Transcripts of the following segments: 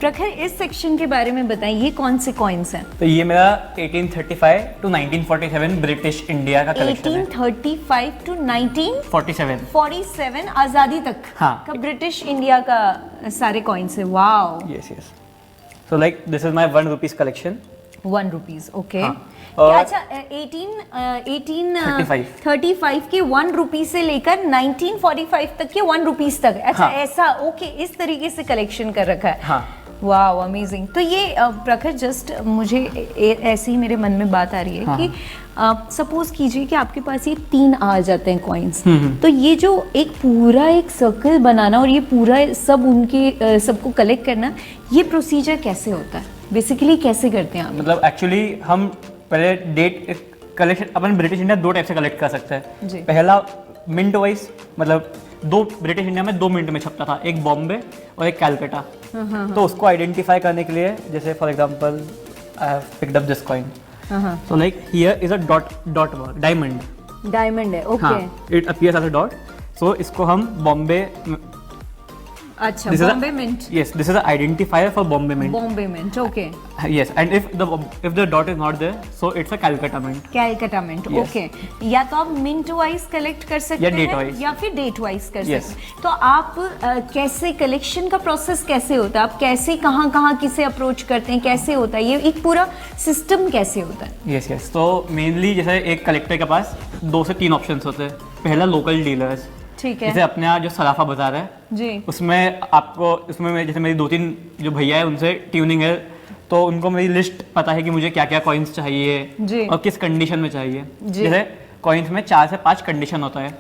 प्रखर, इस सेक्शन के बारे में बताएं, ये कौन से कॉइन्स हैं? तो ये मेरा 1835 टू 1947 ब्रिटिश इंडिया का कलेक्शन है। 1835 टू 47 1947 आजादी तक हाँ। का ब्रिटिश इंडिया का सारे कॉइन्स है। Wow. Yes yes. So like this is my 1 rupees collection. 1 rupees, okay. और अच्छा, 1835 के 1 रुपीज से लेकर 1945 तक के 1 रुपीज तक। अच्छा, ऐसा, ओके, इस तरीके से कलेक्शन कर रखा है। हाँ। Wow, amazing. तो ये प्रखर, जस्ट मुझे ऐसे ही मेरे मन में बात आ रही है कि सपोज कीजिए कि आपके पास ये 3 आ जाते हैं कॉइन्स, तो ये जो एक पूरा एक सर्कल बनाना और ये पूरा सब उनके सबको कलेक्ट करना, ये प्रोसीजर कैसे होता है? बेसिकली कैसे करते हैं आप? मतलब एक्चुअली हम पहले डेट कलेक्शन अपन ब्रिटिश इंडिया 2 टाइप से कलेक्ट कर सकते हैं। जी। पहला मिंट वाइज, मतलब 2 ब्रिटिश इंडिया में 2 मिंट में छपता था, एक बॉम्बे और एक कैलकाटा। तो उसको आइडेंटिफाई करने के लिए, जैसे for example I have picked up this coin, so like here is a dot work, diamond है, okay. It appears as a dot, so इसको हम बॉम्बे, अच्छा, Bombay mint. yes, this is the identifier for Bombay Mint. Bombay mint, okay. Yes, and if the dot is not there, so it's a Calcutta Mint. Calcutta Mint, Yes. Okay. या तो आप mint wise collect कर सकते या date हैं wise. या फिर date wise कर Yes. सकते हैं। तो आप कैसे, कलेक्शन का प्रोसेस कैसे होता है? आप कैसे, कहाँ किसे अप्रोच करते हैं, कैसे होता है ये एक पूरा सिस्टम, कैसे होता है? Yes, yes. तो मेनली जैसे एक कलेक्टर के पास 2 से 3 ऑप्शंस होते हैं। पहला लोकल डीलर्स, ठीक है जैसे अपने यहाँ जो सराफा बाजार है जी, उसमें आपको, उसमें जैसे मेरी 2-3 जो भैया है उनसे ट्यूनिंग है, तो उनको मेरी लिस्ट पता है कि मुझे क्या क्या कॉइन्स चाहिए जी। और किस कंडीशन में चाहिए। जी। जैसे कॉइन्स में 4 से 5 कंडीशन होता है।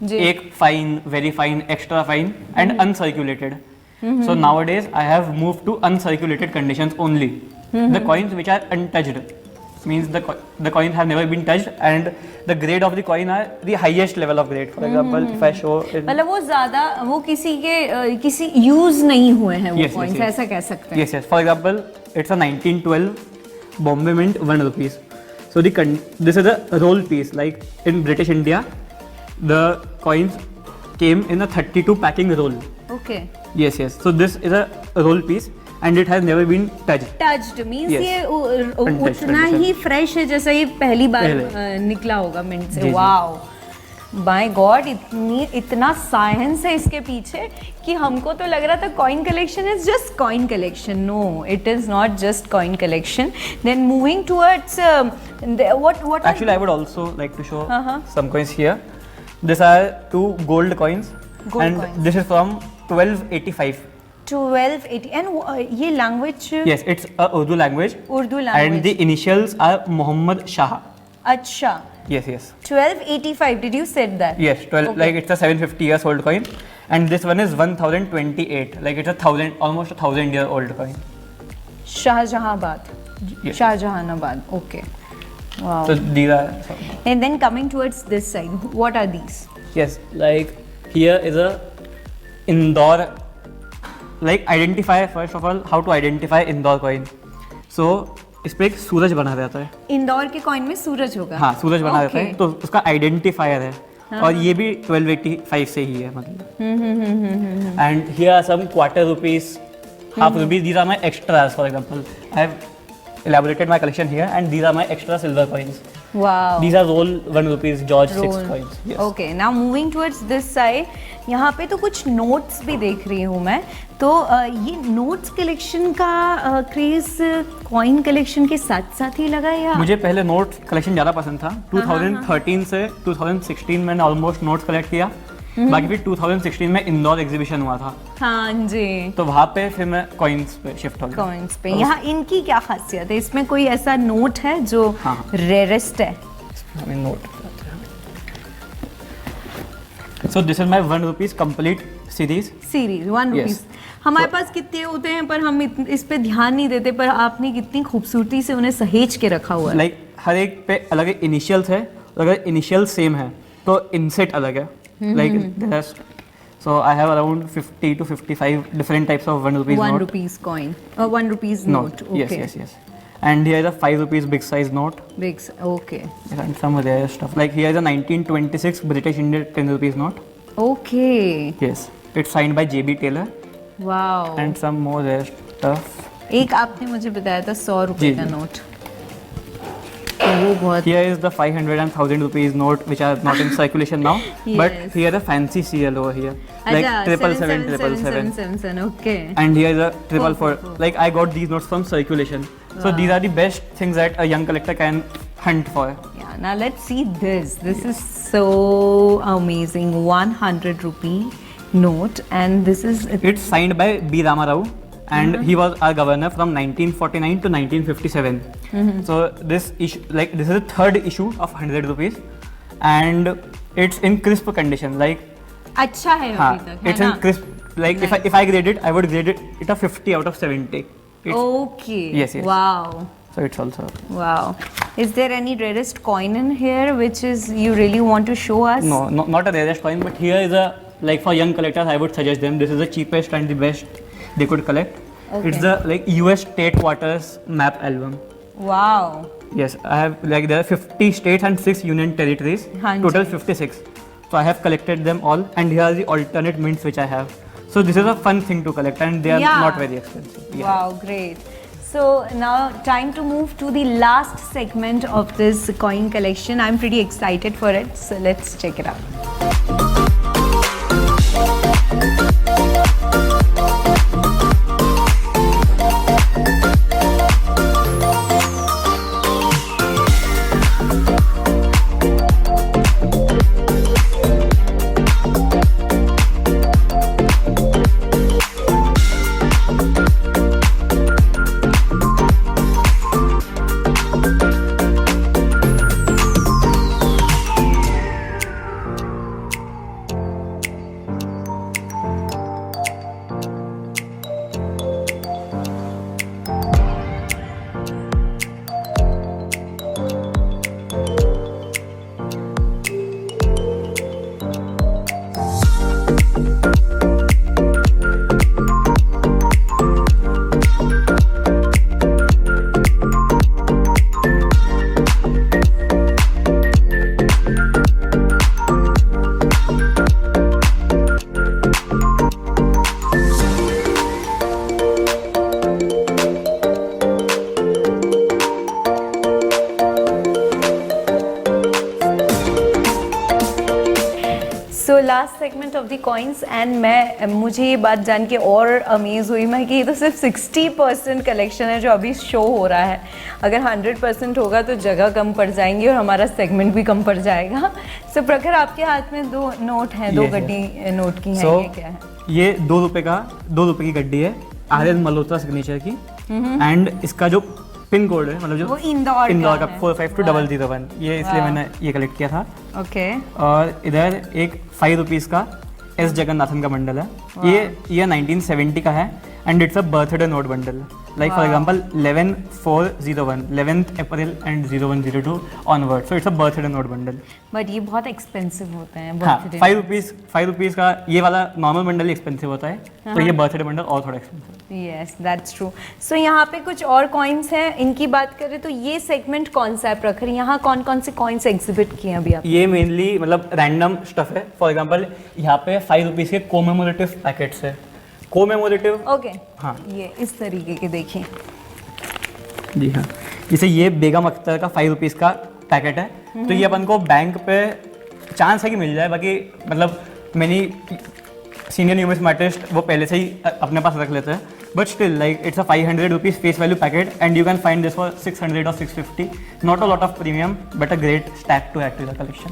जी। एक fine, very fine, extra fine and uncirculated. So nowadays I have moved to uncirculated conditions only. The coins which are untouched means the coins have never been touched and the grade of the coin are the highest level of grade. For example, if I show it, मतलब वो ज्यादा, वो किसी के किसी use नहीं हुए हैं वो Yes, yes, कॉइन्स, yes. ऐसा कह सकते हैं। yes, yes. For example, it's a 1912 Bombay Mint 1 rupees. So this is a roll piece. Like in British India, the coins came in a 32 packing roll. Okay. Yes, yes. So this is a roll piece and it has never been touched. Touched means Yes. ये Untouched उतना condition. ही fresh है जैसा ये पहली बार पहले। निकला होगा mint से। जी, जी। वाओ, माय गॉड, इतना साइंस है इसके पीछे कि हमको तो लग रहा था coin collection is just coin collection. No, it is not just coin collection. Then moving towards what Actually, I would also like to show Uh-huh. some coins here. These are 2 gold coins, Gold and coins. this is from 1285. 1280 and ये language Yes, it's a Urdu language. Urdu And language. the initials are Muhammad Shah. अच्छा, Yes, yes. 1285, did you said that? Yes, 12, Okay. like it's a 750 years old coin. And this one is 1028. Like it's almost a 1000-year old coin. Shahjahanabad, Yes. Shahjahanabad, okay. Wow. So these are And then coming towards this side, what are these? yes, like here is a Indore, like identify, first of all how to identify Indore coin. So इस पे एक सूरज बना रहता है। इंदौर के coin में सूरज होगा। हाँ, सूरज बना रहता है, Okay. तो उसका आइडेंटिफायर है। और ये भी 1285 से ही है मतलब। And here are some quarter rupees, half rupees, these are my extras. For example, I have elaborated my collection here and these are my extra silver coins. Wow. These are roll 1 rupees George 6 Roll. coins. Yes. Okay, now moving towards this side, यहाँ पे तो कुछ notes भी देख रही हूँ मैं। तो ये नोट्स कलेक्शन का क्रेज कॉइन कलेक्शन के साथ साथ ही लगा या? मुझे पहले नोट कलेक्शन ज़्यादा पसंद था। 2013 से 2016 मैंने ऑलमोस्ट नोट्स कलेक्ट किया। बाकी फिर 2016 में इंदौर एग्जीबिशन हुआ था, हाँ जी, तो वहाँ पे फिर मैं कॉइन्स पे शिफ्ट हो गया। कॉइन्स पे। यहाँ इनकी क्या खासियत है? इसमें कोई ऐसा नोट है जो हाँ। रेयरेस्ट है? हमें note, so this is my 1 rupees complete series. 1 rupees. हमारे पास कितने होते हैं पर हम इस पे ध्यान नहीं देते, पर आपने कितनी खूबसूरती से उन्हें सहेज के रखा हुआ है। लाइक हर एक पे अलग इनिशियल्स है, अगर इनिशियल सेम है तो इनसेट अलग है। Like so I have around 50 to 55 different types of 1 rupees 1 note. rupees coin, 1 rupees note. Okay. Yes. And here is a 5 rupees big size note. Big, okay. And some rare stuff. Like here is a 1926 British Indian 10 rupees note. Okay. Yes. It's signed by J.B. Taylor. Wow. And some more rare stuff. एक आपने मुझे बताया था 100 रुपए जी, का जी. Note, तो वो बहुत Here is the 500 and 1000 rupees note which are not in circulation now. But Yes. here the fancy CL over here, like अच्छा, 777, 777. 777, okay. And here is a 444. four. Like I got these notes from circulation. So Wow. these are the best things that a young collector can hunt for. Yeah, now let's see this. This is so amazing. 100 rupee note, and this is It's signed by B. Rama Rao, and he was our governor from 1949 to 1957. So this issue, like this is the third issue of 100 rupees, and it's in crisp condition. Like, अच्छा है हाँ, अभी तक, है it's in ना? crisp. Like if I grade it, I would grade it a 50 out of 70. It's, Okay. Yes, yes. Wow. So it's also Wow. Is there any rarest coin in here which is you really want to show us? no, not a rarest coin, but here is a, like for young collectors, I would suggest them. This is the cheapest and the best they could collect. Okay. It's the like US state quarters map album. Wow. Yes, I have, like there are 50 states and 6 union territories. हाँ Total ji. 56. So I have collected them all, and here are the alternate mints which I have. So this is a fun thing to collect, and they are Yeah. not very expensive. Yeah. Wow, great. So now time to move to the last segment of this coin collection. I'm pretty excited for it. So let's check it out. So last segment of the coins and मुझे ये बात जान के और amaze हुई मैं कि ये तो सिर्फ 60% कलेक्शन है जो अभी शो हो रहा है. अगर 100% होगा तो जगह कम पड़ जाएंगी और हमारा सेगमेंट भी कम पड़ जाएगा. सो प्रखर, आपके हाथ में 2 नोट हैं, 2 Yes, गड्डी नोट की हैं. So ये क्या है? ये 2 रुपए की गड्डी है, RN मल्होत्रा सिग्नेचर की, एंड इसका जो पिन कोड है, मतलब वो जो इंदौर का 452001, ये इसलिए वाह. मैंने ये कलेक्ट किया था. ओके. और इधर एक 5 रुपीज़ का एस जगन्नाथन का बंडल है. ये 1970 का है, and it's a birthday note bundle. Like for example 11/4/01, 11th April and 01/02 onward. So it's a birthday note bundle. But ये बहुत एक्सपेंसिव होते हैं. हाँ, birthday 5 रुपीज़ का ये वाला नॉर्मल बंडल एक्सपेंसिव होता है, तो ये बर्थडे बंडल और थोड़ा expensive. Yes, that's true. So यहाँ पे कुछ और कॉइन्स हैं, इनकी बात करें तो ये सेगमेंट कौन सा है प्रखर? यहाँ कौन कौन से कॉइन्स एग्जिबिट किए हैं अभी आप? ये मेनली मतलब रैंडम स्टफ है. फॉर एग्जांपल यहाँ पे 5 रुपीज़ के कोमेमोरेटिव पैकेट्स है. Commemorative, okay. हाँ. ये इस तरीके के देखिए. जी हाँ, जैसे ये बेगम अख्तर का 5 रुपीज़ का पैकेट है, तो ये अपन को बैंक पे चांस है कि मिल जाए. बाकी मतलब मैंने सीनियर न्यूमिस्मेटिस्ट वो पहले से ही अपने पास रख लेते हैं. But still like it's a 500 rupees face value packet, and you can find this for 600 और 650. Not a lot of premium, but a great stack to add to the collection.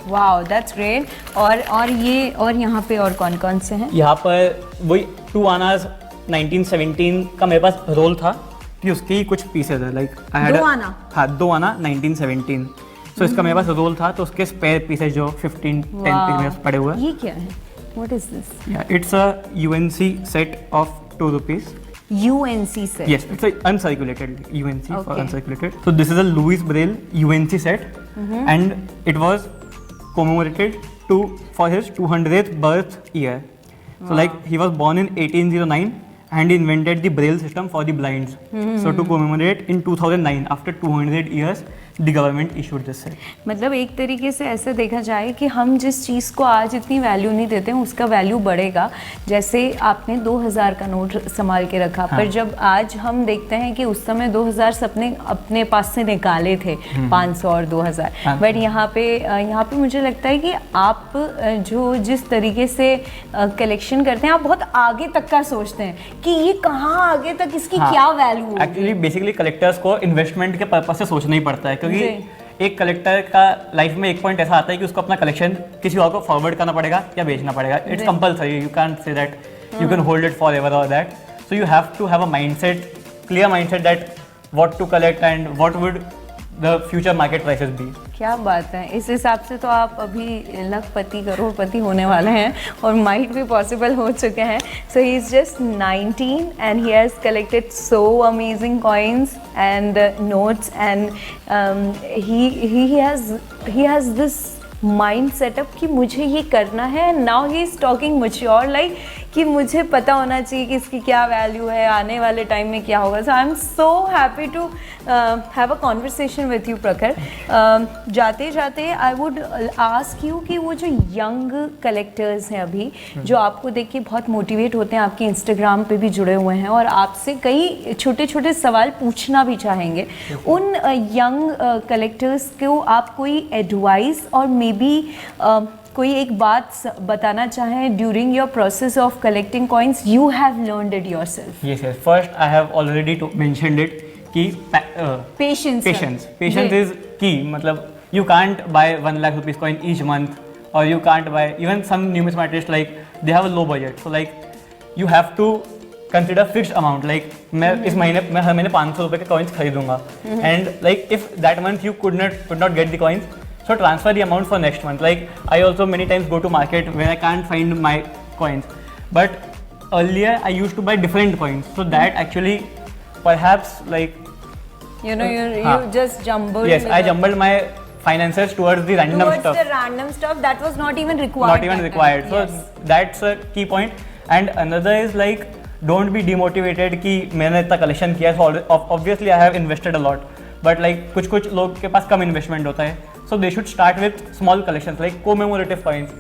Wow, that's great. और ये और यहाँ पे और कौन कौन से हैं? यहाँ पर वही 2 आनाज 1917 का मेरे पास रोल था कि उसके ही कुछ पीसेज है. लाइक 2 आना? हाँ, 2 आना 1917. सो इसका मेरे पास रोल था, तो उसके स्पेयर पीसेज जो 15-10 पीस मेरे पास पड़े हुए हैं. ये क्या है? What is this? It's a UNC set of 2 rupees. UNC set. Yes, it's a uncirculated UNC for Okay. uncirculated. So this is a Louis Braille UNC set, and it was commemorated for his 200th birth year. So like he was born in 1809, and he invented the Braille system for the blinds. So to commemorate, in 2009, after 200 years, the government issued this set. मतलब एक तरीके से ऐसा देखा जाए कि हम जिस चीज़ को आज इतनी वैल्यू नहीं देते हैं उसका वैल्यू बढ़ेगा। जैसे आपने 2000 का नोट संभाल के रखा, पर जब आज हम देखते हैं कि उस समय 2000 सबने अपने पास से निकाले थे, 500 और 2000, बट यहाँ पे मुझे लगता है कि आप जो जिस तरीके से कलेक्शन करते हैं, आप बहुत आगे तक का सोचते हैं कि ये कहाँ आगे तक इसकी क्या वैल्यू होगी। एक्चुअली बेसिकली कलेक्टर्स को इन्वेस्टमेंट के पर्पज से सोचना ही पड़ता है, क्योंकि एक कलेक्टर का लाइफ में एक पॉइंट ऐसा आता है कि उसको अपना कलेक्शन किसी और को फॉरवर्ड करना पड़ेगा या बेचना पड़ेगा। It's compulsory, you can't say that you can hold it forever और that. So you have to have a mindset, clear mindset that what to collect and what would the future market prices be. क्या बात है, इस हिसाब से तो आप अभी लखपति करोड़पति होने वाले हैं और माइट भी पॉसिबल हो चुके हैं। So he is just 19 and he has collected so amazing coins and notes and he has this mind setup कि मुझे ये करना है। Now he is talking mature like कि मुझे पता होना चाहिए कि इसकी क्या वैल्यू है, आने वाले टाइम में क्या होगा। So I am so happy to have a conversation with you Prakhar. जाते जाते आई वुड आस्क यू कि वो जो यंग कलेक्टर्स हैं अभी, जो आपको देख के बहुत मोटिवेट होते हैं, आपके इंस्टाग्राम पे भी जुड़े हुए हैं और आपसे कई छोटे छोटे सवाल पूछना भी चाहेंगे, उन यंग कलेक्टर्स को आप कोई एडवाइस और मे बी कोई एक बात बताना चाहें during your process of collecting coins you have learned it yourself? Yes yes, first I have already mentioned it कि पेशेंस इज की। मतलब you can't buy 1 lakh rupees coin each month, or you can't buy, even some numismatists like they have a low budget, so like you have to consider fixed amount, like मैं इस महीने मैं हर महीने 500 रुपए के coins खरीदूंगा, and like if that month you could not get the coins, so transfer the amount for next month. Like I also many times go to market when I can't find my coins, but earlier I used to buy different coins, so that actually perhaps like you just jumbled. Yes, I jumbled my finances towards the random stuff that was not even required. So yes, that's a key point. And another is like don't be demotivated कि मैंने इतना collection किया, so obviously I have invested a lot, but like कुछ लोग के पास कम investment होता है, so they should start with small collections like commemorative coins.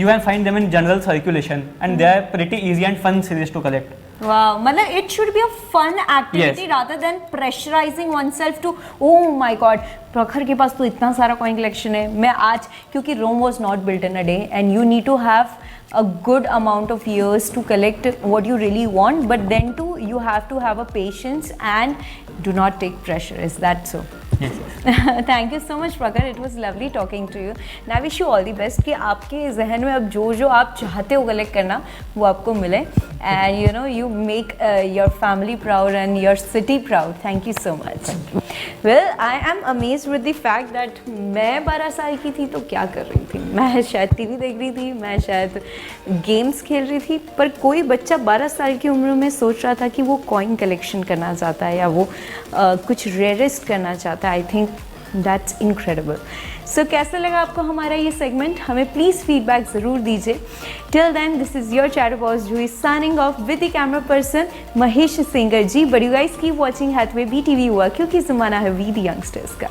You can find them in general circulation and they are pretty easy and fun series to collect. Wow, मतलब it should be a fun activity rather than pressurizing oneself to oh my god, प्रखर के पास तो इतना सारा coin collection है, मैं आज, क्योंकि Rome was not built in a day and you need to have a good amount of years to collect what you really want, but then too you have to have a patience and do not take pressure. Is that so? Yes. Thank you so much Prakhar, it was lovely talking to you and I wish you all the best कि आपके जहन में अब जो आप चाहते हो collect करना वो आपको मिले and you know you make your family proud and your city proud. Thank you so much. Well, I am amazed with the fact that मैं 12 साल की थी तो क्या कर रही थी, मैं शायद टीवी देख रही थी, मैं शायद गेम्स खेल रही थी, पर कोई बच्चा 12 साल की उम्र में सोच रहा था कि वो कॉइन कलेक्शन करना चाहता है या वो कुछ रेयरेस्ट करना चाहता है। I think that's incredible. So कैसा लगा आपको हमारा ये सेगमेंट, हमें प्लीज़ फीडबैक ज़रूर दीजिए। Till then this is your chatbox Juhi signing off with the camera person Mahesh Singer ji. But you guys keep watching Hathaway BTV हुआ, क्योंकि ज़माना है वी द यंगस्टर्स का।